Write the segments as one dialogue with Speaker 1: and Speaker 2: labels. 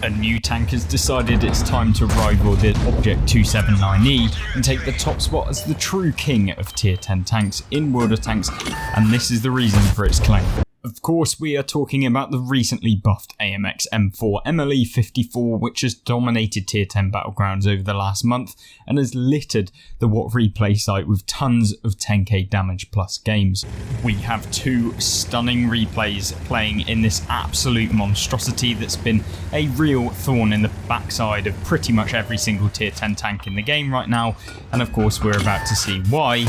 Speaker 1: A new tank has decided it's time to rival the Object 279E and take the top spot as the true king of tier 10 tanks in World of Tanks, and this is the reason for its claim. Of course, we are talking about the recently buffed AMX M4 MLE54, which has dominated tier 10 battlegrounds over the last month and has littered the What Replay site with tons of 10k damage plus games. We have two stunning replays playing in this absolute monstrosity that's been a real thorn in the backside of pretty much every single tier 10 tank in the game right now, and of course we're about to see why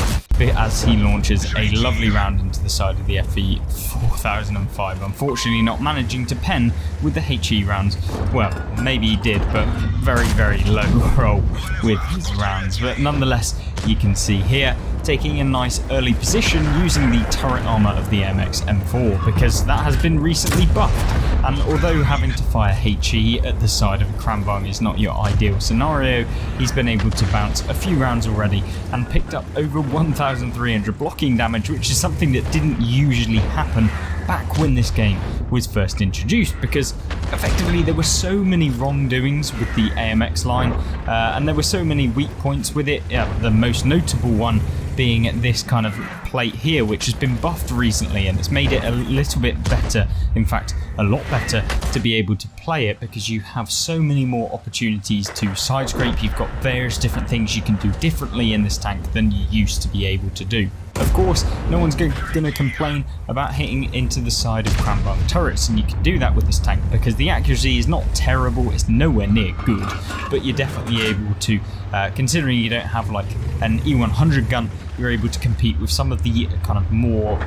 Speaker 1: as he launches a lovely round into the side of the FE 4005, unfortunately not managing to pen with the HE rounds. Well, maybe he did, but very low roll with his rounds. But nonetheless, you can see here taking a nice early position using the turret armor of the AMX M4 because that has been recently buffed, and although having to fire HE at the side of a Kranvang is not your ideal scenario, he's been able to bounce a few rounds already and picked up over 1300 blocking damage, which is something that didn't usually happen back when this game was first introduced, because effectively there were so many wrongdoings with the AMX line and there were so many weak points with it. The most notable one being this kind of plate here, which has been buffed recently, and it's made it a little bit better, in fact a lot better, to be able to play it because you have so many more opportunities to side scrape. You've got various different things you can do differently in this tank than you used to be able to do. Of course, no one's going to complain about hitting into the side of Kranvang turrets, and you can do that with this tank because the accuracy is not terrible, it's nowhere near good, but you're definitely able to, considering you don't have like an E100 gun, you're able to compete with some of the kind of more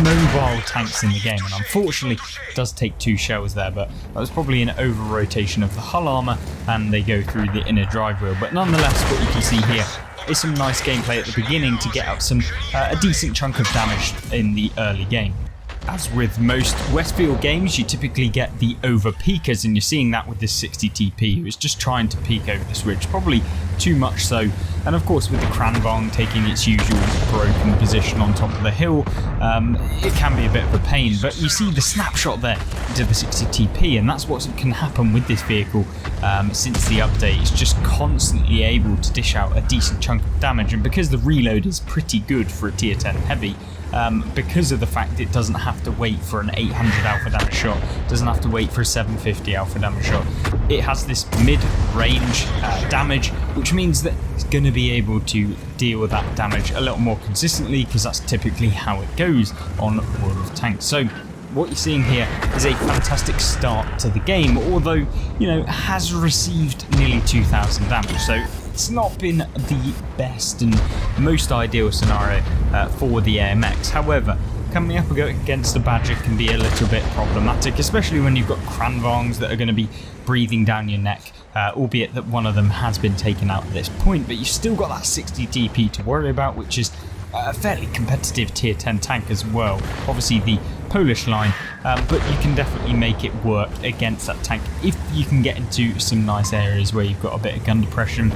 Speaker 1: mobile tanks in the game, and unfortunately it does take two shells there, but that was probably an over-rotation of the hull armour and they go through the inner drive wheel. But nonetheless, what you can see here is some nice gameplay at the beginning to get out a decent chunk of damage in the early game. As with most Westfield games, you typically get the over peekers, and you're seeing that with this 60 TP who is just trying to peek over this ridge, probably too much so. And of course with the Kranvang taking its usual broken position on top of the hill, it can be a bit of a pain, but you see the snapshot there into the 60 TP, and that's what can happen with this vehicle since the update. It's just constantly able to dish out a decent chunk of damage, and because the reload is pretty good for a tier 10 heavy, because of the fact it doesn't have to wait for an 800 alpha damage shot, doesn't have to wait for a 750 alpha damage shot, it has this mid-range damage, which means that it's going to be able to deal with that damage a little more consistently, because that's typically how it goes on World of Tanks. So what you're seeing here is a fantastic start to the game, although, you know, it has received nearly 2000 damage, so it's not been the best and most ideal scenario for the AMX. However, coming up against the Badger can be a little bit problematic, especially when you've got Kranvangs that are going to be breathing down your neck, albeit that one of them has been taken out at this point, but you've still got that 60 TP to worry about, which is a fairly competitive tier 10 tank as well. Obviously the Polish line, but you can definitely make it work against that tank if you can get into some nice areas where you've got a bit of gun depression.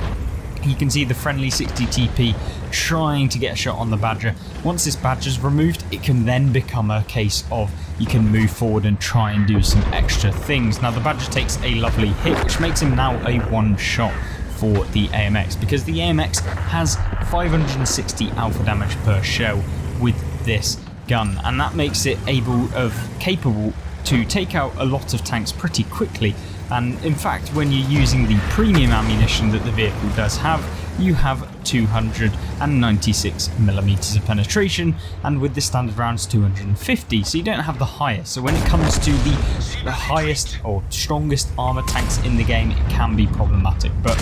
Speaker 1: You can see the friendly 60 TP trying to get a shot on the Badger. Once this Badger's removed, it can then become a case of you can move forward and try and do some extra things. Now the Badger takes a lovely hit, which makes him now a one shot for the AMX, because the AMX has 560 alpha damage per shell with this gun, and that makes it capable to take out a lot of tanks pretty quickly. And in fact, when you're using the premium ammunition that the vehicle does have, you have 296mm of penetration, and with the standard rounds 250, so you don't have the highest. So when it comes to the highest or strongest armor tanks in the game, it can be problematic, but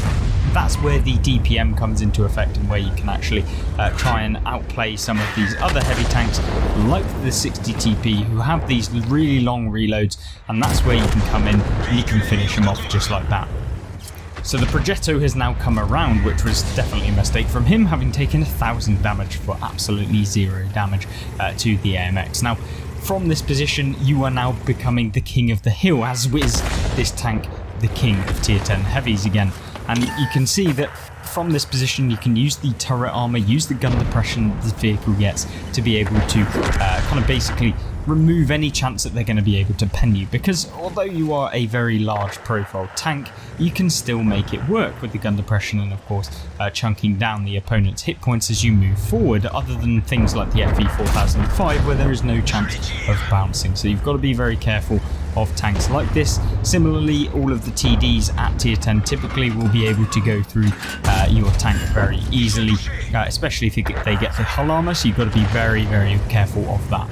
Speaker 1: that's where the DPM comes into effect, and where you can actually try and outplay some of these other heavy tanks like the 60 TP who have these really long reloads, and that's where you can come in and you can finish them off just like that. So the Progetto has now come around, which was definitely a mistake from him, having taken 1000 damage for absolutely zero damage to the AMX. Now, from this position, you are now becoming the king of the hill, as is this tank the king of tier 10 heavies again. And you can see that from this position you can use the turret armor, use the gun depression the vehicle gets to be able to kind of basically remove any chance that they're going to be able to pen you, because although you are a very large profile tank, you can still make it work with the gun depression and of course chunking down the opponent's hit points as you move forward, other than things like the FV4005 where there is no chance of bouncing. So you've got to be very careful of tanks like this. Similarly, all of the TDs at tier 10 typically will be able to go through your tank very easily, especially if they get the hull armor, so you've got to be very, very careful of that.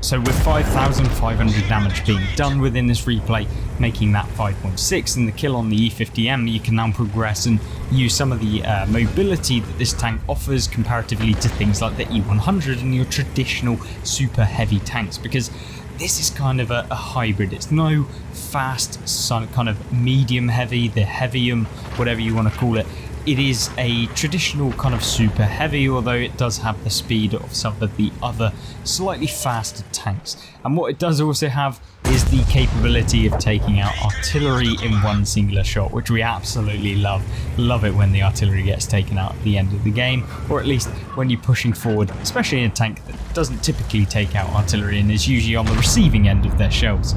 Speaker 1: So with 5,500 damage being done within this replay, making that 5.6 and the kill on the E50M, you can now progress and use some of the mobility that this tank offers comparatively to things like the E100 and your traditional super heavy tanks, because this is kind of a hybrid. It's no fast, kind of medium heavy, the heavium, whatever you want to call it. It is a traditional kind of super heavy, although it does have the speed of some of the other slightly faster tanks. And what it does also have is the capability of taking out artillery in one singular shot, which we absolutely love. Love it when the artillery gets taken out at the end of the game, or at least when you're pushing forward, especially in a tank that doesn't typically take out artillery and is usually on the receiving end of their shells.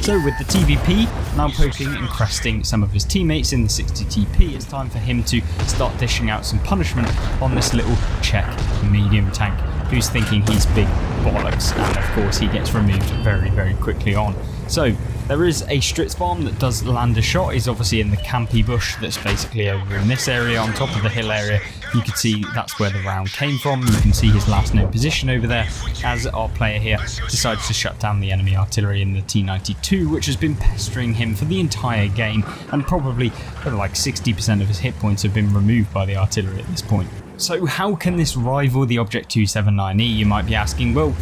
Speaker 1: So with the TVP now poking and cresting some of his teammates in the 60 TP, it's time for him to start dishing out some punishment on this little Czech medium tank who's thinking he's big bollocks, and of course he gets removed very, very quickly on. So there is a Stritz bomb that does land a shot. He's obviously in the campy bush that's basically over in this area on top of the hill area. You can see that's where the round came from. You can see his last known position over there as our player here decides to shut down the enemy artillery in the T92, which has been pestering him for the entire game, and probably like 60% of his hit points have been removed by the artillery at this point. So how can this rival the Object 279E, you might be asking? Well,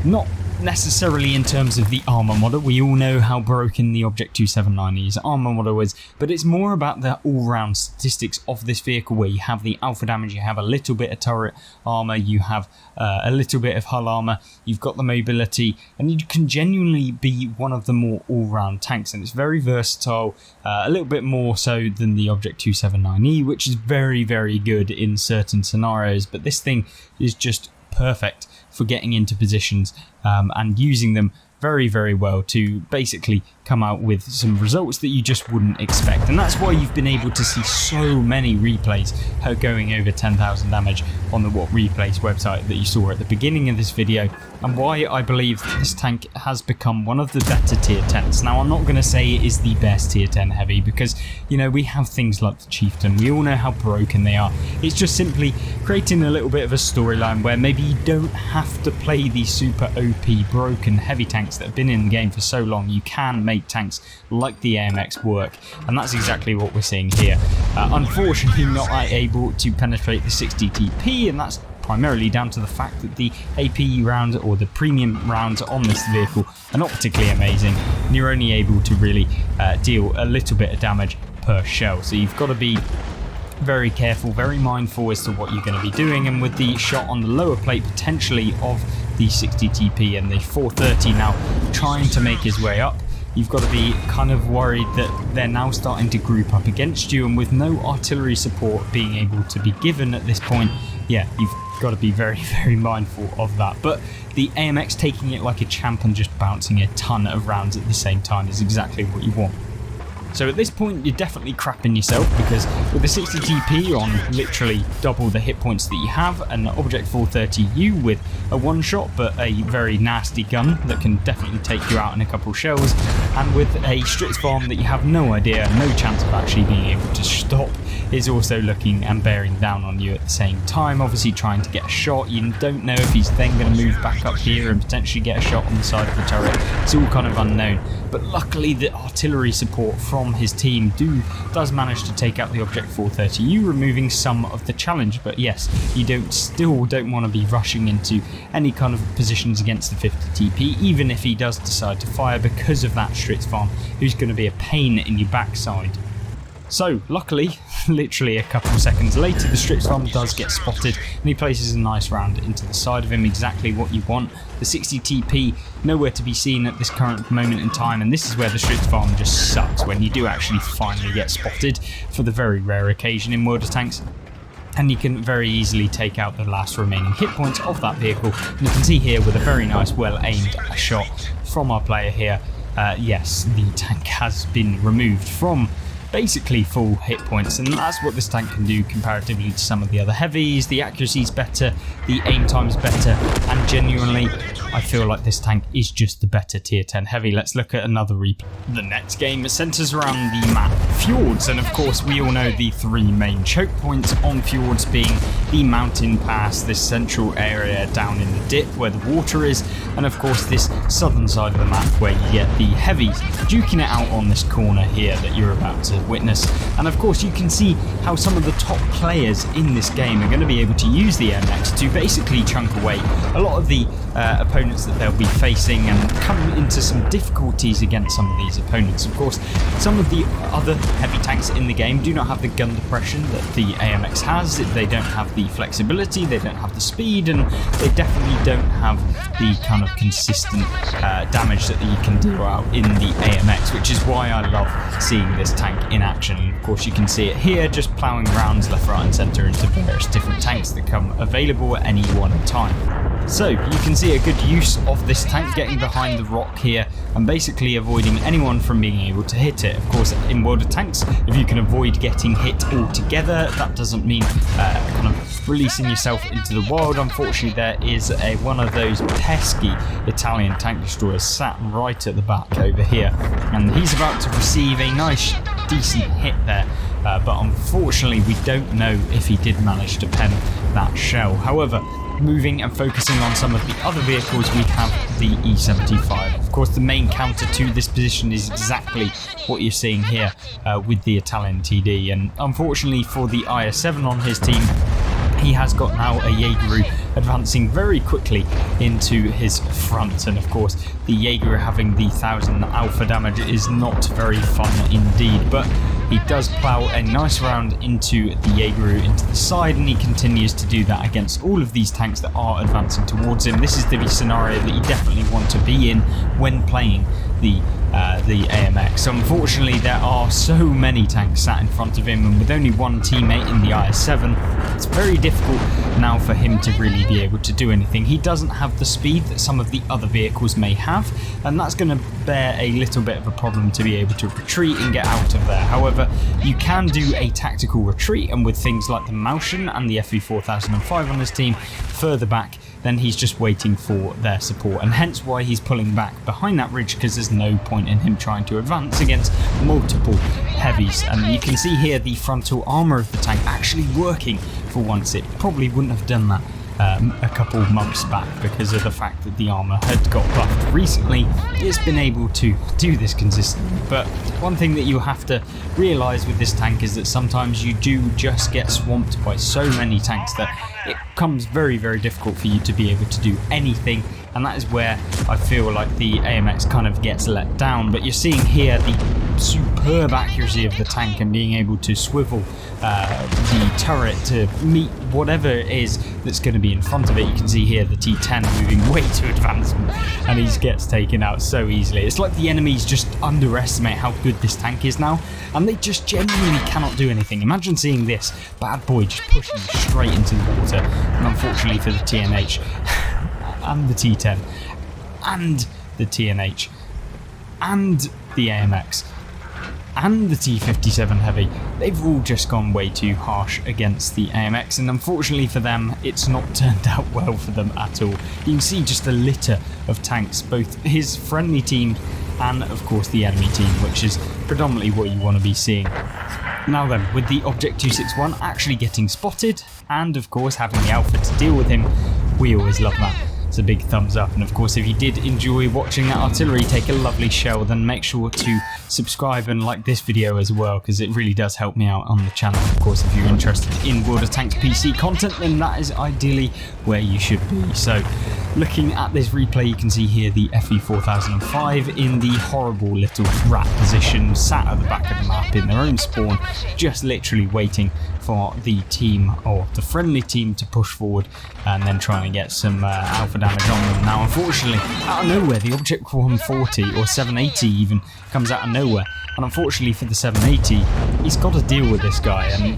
Speaker 1: not necessarily in terms of the armor model. We all know how broken the Object 279E's armor model is, but it's more about the all-round statistics of this vehicle, where you have the alpha damage, you have a little bit of turret armor, you have a little bit of hull armor, you've got the mobility, and you can genuinely be one of the more all-round tanks, and it's very versatile, a little bit more so than the Object 279E, which is very, very good in certain scenarios, but this thing is just perfect for getting into positions and using them very, very well to basically come out with some results that you just wouldn't expect. And that's why you've been able to see so many replays going over 10,000 damage on the What Replays website that you saw at the beginning of this video, and why I believe that this tank has become one of the better tier 10s. Now, I'm not going to say it is the best tier 10 heavy, because, you know, we have things like the Chieftain, we all know how broken they are. It's just simply creating a little bit of a storyline where maybe you don't have to play these super OP broken heavy tanks that have been in the game for so long. You can make tanks like the AMX work, and that's exactly what we're seeing here. Unfortunately not able to penetrate the 60 TP, and that's primarily down to the fact that the AP rounds, or the premium rounds on this vehicle, are not particularly amazing, and you're only able to really deal a little bit of damage per shell. So you've got to be very careful, very mindful as to what you're going to be doing, and with the shot on the lower plate potentially of the 60 TP and the 430 now trying to make his way up, you've got to be kind of worried that they're now starting to group up against you, and with no artillery support being able to be given at this point, yeah, you've got to be very, very mindful of that. But the AMX taking it like a champ and just bouncing a ton of rounds at the same time is exactly what you want. So at this point, you're definitely crapping yourself, because with the 60 TP on literally double the hit points that you have, and the Object 430U with a one-shot but a very nasty gun that can definitely take you out in a couple shells, and with a Stritz bomb that you have no idea, no chance of actually being able to stop, is also looking and bearing down on you at the same time, obviously trying to get a shot. You don't know if he's then going to move back up here and potentially get a shot on the side of the turret. It's all kind of unknown, but luckily the artillery support from his team does manage to take out the Object 430U, removing some of the challenge. But yes, you still don't want to be rushing into any kind of positions against the 50 TP, even if he does decide to fire, because of that Stritz bomb, who's going to be a pain in your backside. So luckily, literally a couple of seconds later, the Stritz bomb does get spotted, and he places a nice round into the side of him, exactly what you want. The 60 TP nowhere to be seen at this current moment in time, and this is where the Stritz bomb just sucks, when you do actually finally get spotted for the very rare occasion in World of Tanks. and you can very easily take out the last remaining hit points of that vehicle. And you can see here with a very nice, well-aimed shot from our player here, yes, the tank has been removed from basically full hit points, and that's what this tank can do comparatively to some of the other heavies. The accuracy is better, the aim time is better, and genuinely I feel like this tank is just the better tier 10 heavy. Let's look at another replay. The next game centres around the map Fjords, and of course we all know the three main choke points on Fjords being the mountain pass, this central area down in the dip where the water is, and of course this southern side of the map where you get the heavies duking it out on this corner here that you're about to witness. And of course you can see how some of the top players in this game are going to be able to use the AMX to basically chunk away a lot of the opponents that they'll be facing and come into some difficulties against some of these opponents. Of course, some of the other heavy tanks in the game do not have the gun depression that the AMX has. They don't have the flexibility, they don't have the speed, and they definitely don't have the kind of consistent damage that you can deal out in the AMX, which is why I love seeing this tank in action. Of course you can see it here just ploughing rounds left, right and centre into various different tanks that come available at any one time. So you can see a good use of this tank getting behind the rock here and basically avoiding anyone from being able to hit it. Of course, in World of Tanks, if you can avoid getting hit altogether, that doesn't mean kind of releasing yourself into the wild. Unfortunately, there is one of those pesky Italian tank destroyers sat right at the back over here, and he's about to receive a nice, decent hit there. But unfortunately, we don't know if he did manage to pen that shell. However, moving and focusing on some of the other vehicles, we have the E75. Of course, the main counter to this position is exactly what you're seeing here with the Italian TD, and unfortunately for the IS-7 on his team, he has got now a Jaeger advancing very quickly into his front, and of course the Jaeger having the 1000 alpha damage is not very fun indeed, but he does plough a nice round into the Jaeger into the side, and he continues to do that against all of these tanks that are advancing towards him. This is the scenario that you definitely want to be in when playing the AMX. Unfortunately, there are so many tanks sat in front of him, and with only one teammate in the IS-7, it's very difficult now for him to really be able to do anything. He doesn't have the speed that some of the other vehicles may have, and that's going to bear a little bit of a problem to be able to retreat and get out of there. However, you can do a tactical retreat, and with things like the Maushan and the FV4005 on his team further back, then he's just waiting for their support, and hence why he's pulling back behind that ridge, because there's no point in him trying to advance against multiple heavies. And you can see here the frontal armour of the tank actually working for once. It probably wouldn't have done that a couple months back because of the fact that the armour had got buffed recently. It's been able to do this consistently, but one thing that you have to realise with this tank is that sometimes you do just get swamped by so many tanks that it becomes very, very difficult for you to be able to do anything, and that is where I feel like the AMX kind of gets let down. But you're seeing here the superb accuracy of the tank and being able to swivel the turret to meet whatever it is that's going to be in front of it. You can see here the T10 moving way too advanced, and he gets taken out so easily. It's like the enemies just underestimate how good this tank is now, and they just genuinely cannot do anything. Imagine seeing this bad boy just pushing straight into the water, and unfortunately for the TNH and the T10 and the TNH and the AMX and the T57 Heavy, they've all just gone way too harsh against the AMX, and unfortunately for them, it's not turned out well for them at all. You can see just a litter of tanks, both his friendly team and of course the enemy team, which is predominantly what you want to be seeing. Now then, with the Object 261 actually getting spotted, and of course having the Alpha to deal with him, we always love that. It's a big thumbs up, and of course if you did enjoy watching that artillery take a lovely shell, then make sure to subscribe and like this video as well, because it really does help me out on the channel. Of course, if you're interested in World of Tanks PC content, then that is ideally where you should be. So looking at this replay, you can see here the FV4005 in the horrible little rat position, sat at the back of the map in their own spawn, just literally waiting for the team, or the friendly team, to push forward and then trying to get some alpha damage on them. Now unfortunately, out of nowhere, the Object 140 or 780 even comes out of nowhere, and unfortunately for the 780, he's got to deal with this guy, and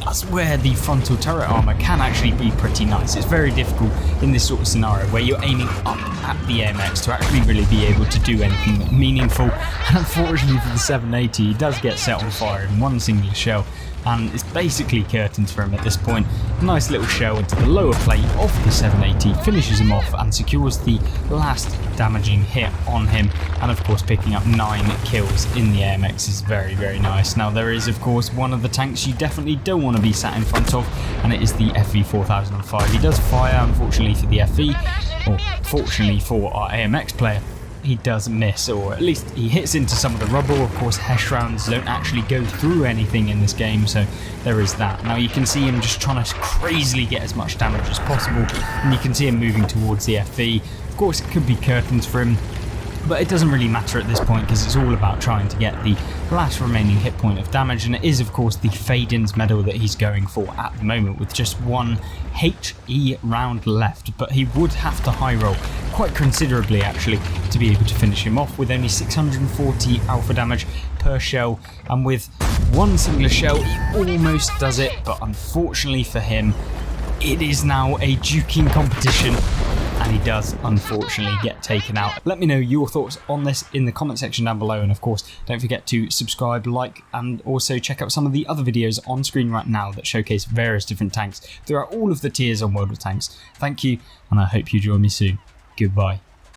Speaker 1: that's where the frontal turret armour can actually be pretty nice. It's very difficult in this sort of scenario where you're aiming up at the AMX to actually really be able to do anything meaningful, and unfortunately for the 780 he does get set on fire in one single shell, and it's basically curtains for him at this point. A nice little shell into the lower plate of the 780 finishes him off and secures the last damaging hit on him, and of course picking up 9 kills in the AMX is very, very nice. Now there is of course one of the tanks you definitely don't want to be sat in front of, and it is the FV4005. He does fire, unfortunately for the FV, or fortunately for our AMX player. He does miss, or at least he hits into some of the rubble. Of course, Hesh rounds don't actually go through anything in this game, so there is that. Now you can see him just trying to crazily get as much damage as possible, and you can see him moving towards the FV. Of course, it could be curtains for him, but it doesn't really matter at this point because it's all about trying to get the last remaining hit point of damage, and it is of course the Fade-Ins medal that he's going for at the moment with just 1 HE round left, but he would have to high roll quite considerably actually to be able to finish him off with only 640 alpha damage per shell, and with one singular shell he almost does it, but unfortunately for him it is now a duking competition, and he does unfortunately get taken out. Let me know your thoughts on this in the comment section down below, and of course don't forget to subscribe, like, and also check out some of the other videos on screen right now that showcase various different tanks throughout all of the tiers on World of Tanks. Thank you, and I hope you join me soon. Goodbye.